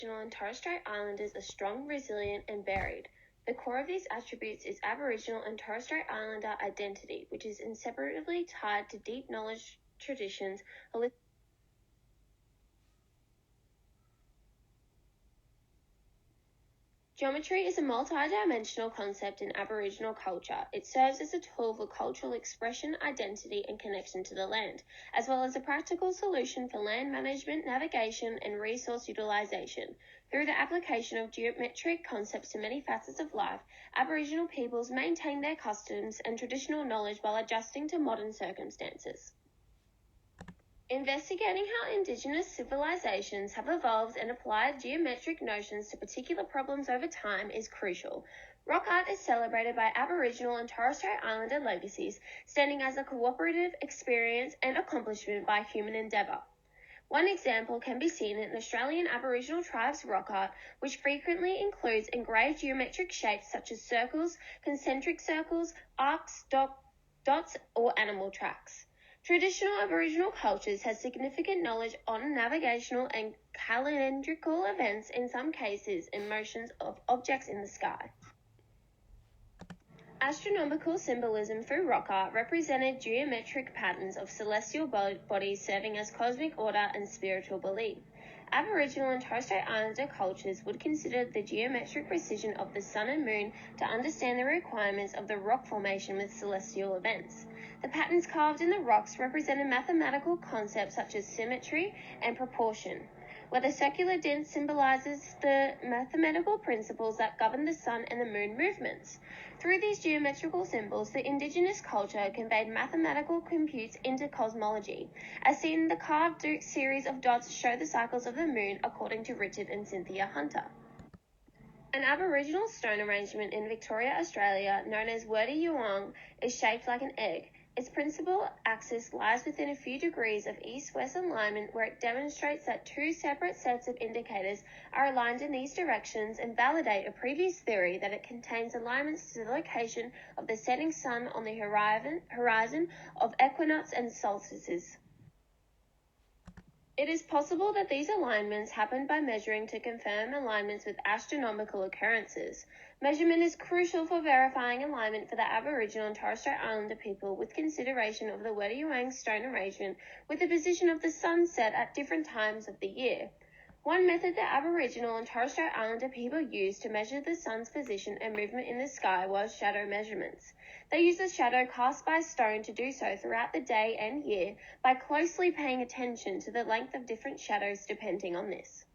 Aboriginal and Torres Strait Islanders are strong, resilient, and varied. The core of these attributes is Aboriginal and Torres Strait Islander identity, which is inseparably tied to deep knowledge, traditions, Geometry is a multi-dimensional concept in Aboriginal culture. It serves as a tool for cultural expression, identity, and connection to the land, as well as a practical solution for land management, navigation, and resource utilisation. Through the application of geometric concepts to many facets of life, Aboriginal peoples maintain their customs and traditional knowledge while adjusting to modern circumstances. Investigating how Indigenous civilizations have evolved and applied geometric notions to particular problems over time is crucial. Rock art is celebrated by Aboriginal and Torres Strait Islander legacies, standing as a cooperative experience and accomplishment by human endeavour. One example can be seen in Australian Aboriginal tribes' rock art, which frequently includes engraved geometric shapes such as circles, concentric circles, arcs, dots, or animal tracks. Traditional Aboriginal cultures have significant knowledge on navigational and calendrical events, in some cases, and motions of objects in the sky. Astronomical symbolism through rock art represented geometric patterns of celestial bodies serving as cosmic order and spiritual belief. Aboriginal and Torres Strait Islander cultures would consider the geometric precision of the sun and moon to understand the requirements of the rock formation with celestial events. The patterns carved in the rocks represented mathematical concepts such as symmetry and proportion, where the circular disc symbolizes the mathematical principles that govern the sun and the moon movements. Through these geometrical symbols, the Indigenous culture conveyed mathematical computes into cosmology. As seen, the carved series of dots show the cycles of the moon according to Richard and Cynthia Hunter. An Aboriginal stone arrangement in Victoria, Australia, known as Wurdi Youang, is shaped like an egg. Its principal axis lies within a few degrees of east-west alignment, where it demonstrates that two separate sets of indicators are aligned in these directions and validate a previous theory that it contains alignments to the location of the setting sun on the horizon of equinox and solstices. It is possible that these alignments happened by measuring to confirm alignments with astronomical occurrences. Measurement is crucial for verifying alignment for the Aboriginal and Torres Strait Islander people, with consideration of the Wurdi Youang stone arrangement with the position of the sun set at different times of the year. One method that Aboriginal and Torres Strait Islander people used to measure the sun's position and movement in the sky was shadow measurements. They used the shadow cast by a stone to do so throughout the day and year by closely paying attention to the length of different shadows depending on this.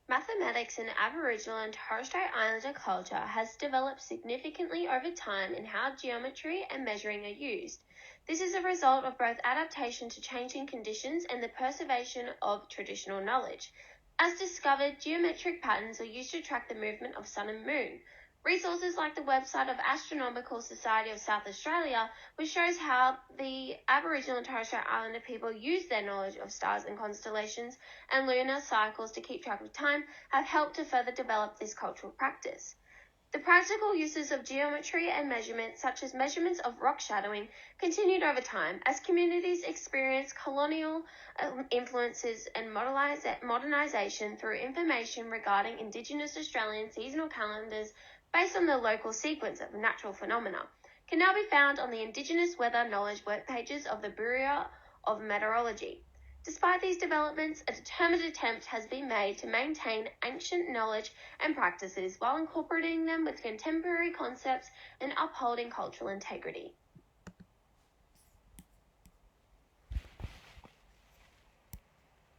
Mathematics in Aboriginal and Torres Strait Islander culture has developed significantly over time in how geometry and measuring are used. This is a result of both adaptation to changing conditions and the preservation of traditional knowledge. As discovered, geometric patterns are used to track the movement of sun and moon. Resources like the website of Astronomical Society of South Australia, which shows how the Aboriginal and Torres Strait Islander people use their knowledge of stars and constellations and lunar cycles to keep track of time, have helped to further develop this cultural practice. The practical uses of geometry and measurement, such as measurements of rock shadowing, continued over time as communities experienced colonial influences and modernisation through information regarding Indigenous Australian seasonal calendars based on the local sequence of natural phenomena, can now be found on the Indigenous weather knowledge web pages of the Bureau of Meteorology. Despite these developments, a determined attempt has been made to maintain ancient knowledge and practices while incorporating them with contemporary concepts and upholding cultural integrity.